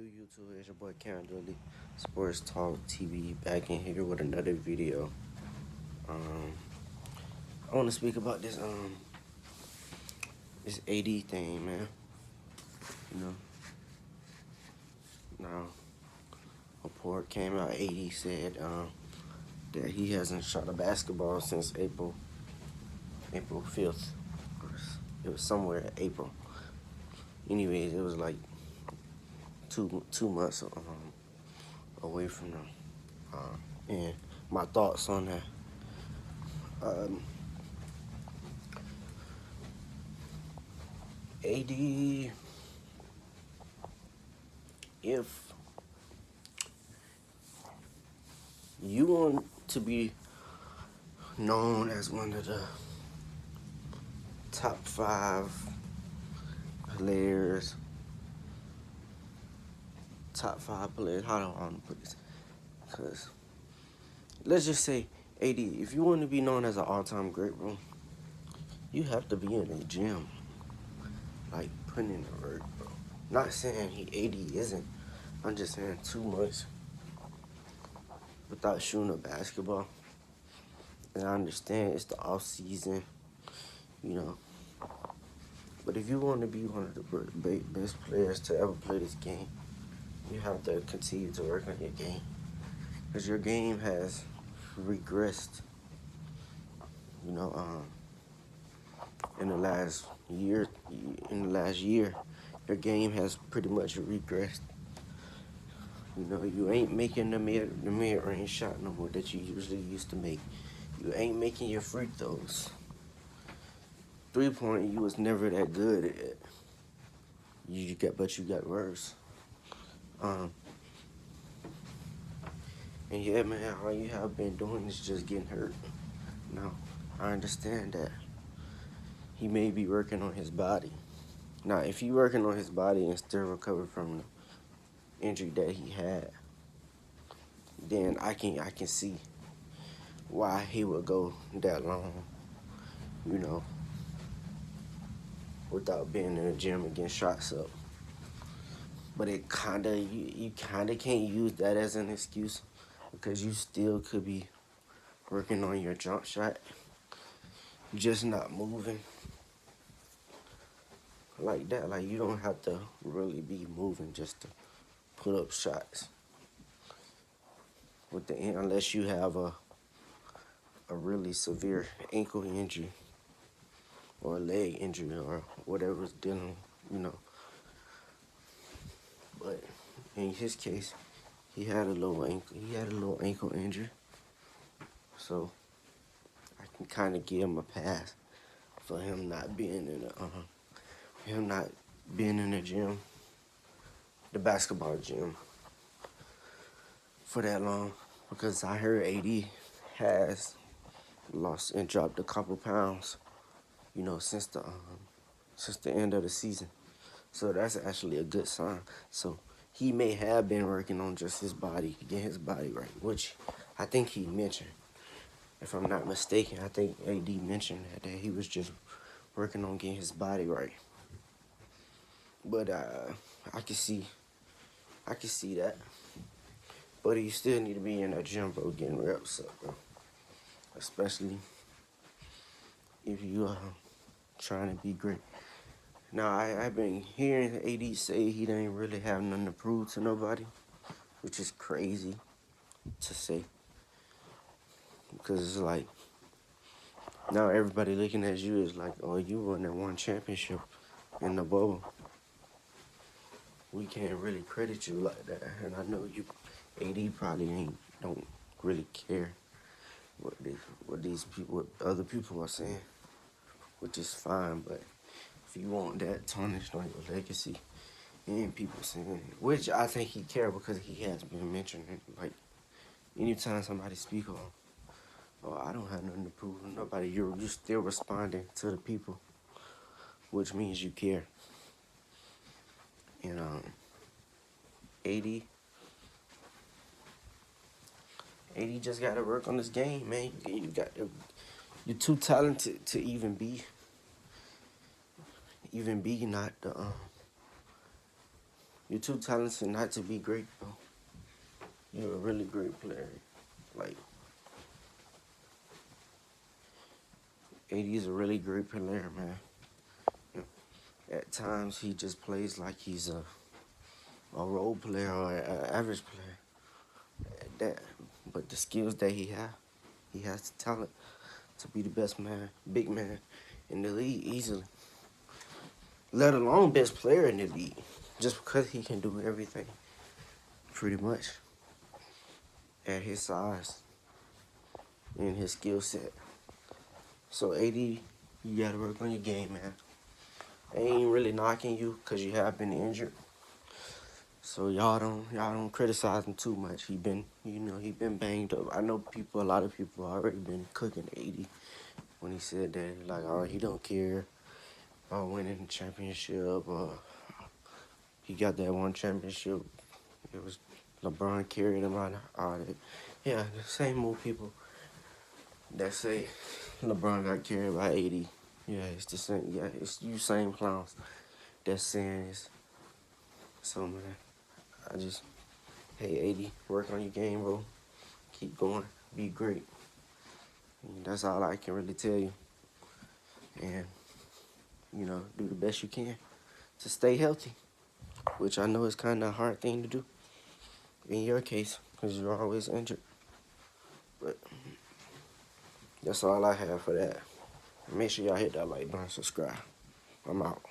do, YouTube? It's your boy Karen Dudley, Sports Talk TV, back in here with another video. Um, I want to speak about this AD thing, man. You know, now a report came out. AD said that he hasn't shot a basketball since April 5th. It was somewhere in April. Anyways, it was like two months away from now. And my thoughts on that. AD, if you want to be known as one of the top 5 players, how do I want to put this? Because let's just say, AD, if you want to be known as an all-time great, bro, you have to be in the gym, like putting in the work, bro. Not saying AD isn't. I'm just saying too much without shooting a basketball. And I understand it's the off season, you know. But if you want to be one of the best players to ever play this game, you have to continue to work on your game. Because your game has regressed, you know, in the last year. Your game has pretty much regressed. You know, you ain't making the mid-range shot no more that you usually used to make. You ain't making your free throws. 3-point, you was never that good at it. But you got worse. And yeah, man, all you have been doing is just getting hurt. Now, I understand that he may be working on his body. Now, if he working on his body and still recover from the injury that he had, then I can see why he would go that long, you know, without being in the gym and getting shots up. But you kinda can't use that as an excuse, because you still could be working on your jump shot, just not moving like that. Like, you don't have to really be moving just to put up shots unless you have a really severe ankle injury or a leg injury or whatever's dealing, you know. But in his case, he had a little ankle injury, so I can kind of give him a pass for him not being in the gym, the basketball gym, for that long, because I heard AD has lost and dropped a couple pounds, you know, since the end of the season. So that's actually a good sign. So he may have been working on just his body, getting his body right, which I think he mentioned. If I'm not mistaken, I think AD mentioned that he was just working on getting his body right. But I can see that. But you still need to be in that gym, bro, getting reps up, bro. Especially if you are trying to be great. Now, I've been hearing AD say he didn't really have nothing to prove to nobody, which is crazy to say. Because it's like, now everybody looking at you is like, oh, you won that one championship in the bubble. We can't really credit you like that. And I know AD probably don't really care what other people are saying, which is fine. But if you want that tarnished on your legacy, and people saying, which I think he cares, because he has been mentioning, like, anytime somebody speak on, oh, I don't have nothing to prove to nobody, you're still responding to the people, which means you care. And AD just got to work on this game, man. You're too talented to even be not You're too talented not to be great, bro. You're a really great player. Like, AD is a really great player, man. At times, he just plays like he's a role player or an average player. That, but the skills that he has the talent to be the best man, big man in the league easily. Let alone best player in the league, just because he can do everything, pretty much, at his size and his skill set. So AD, you gotta work on your game, man. I ain't really knocking you because you have been injured. So y'all don't criticize him too much. He been banged up. I know a lot of people already been cooking AD when he said that, like, oh, he don't care about winning the championship. He got that one championship. It was LeBron carried him out. All that. Yeah, the same old people that say LeBron got carried by AD. Yeah, it's the same. Yeah, it's you same clowns that's saying this. So man, hey AD, work on your game, bro. Keep going, be great. And that's all I can really tell you. And do the best you can to stay healthy, which I know is kind of a hard thing to do in your case because you're always injured. But that's all I have for that. Make sure y'all hit that like button, subscribe. I'm out.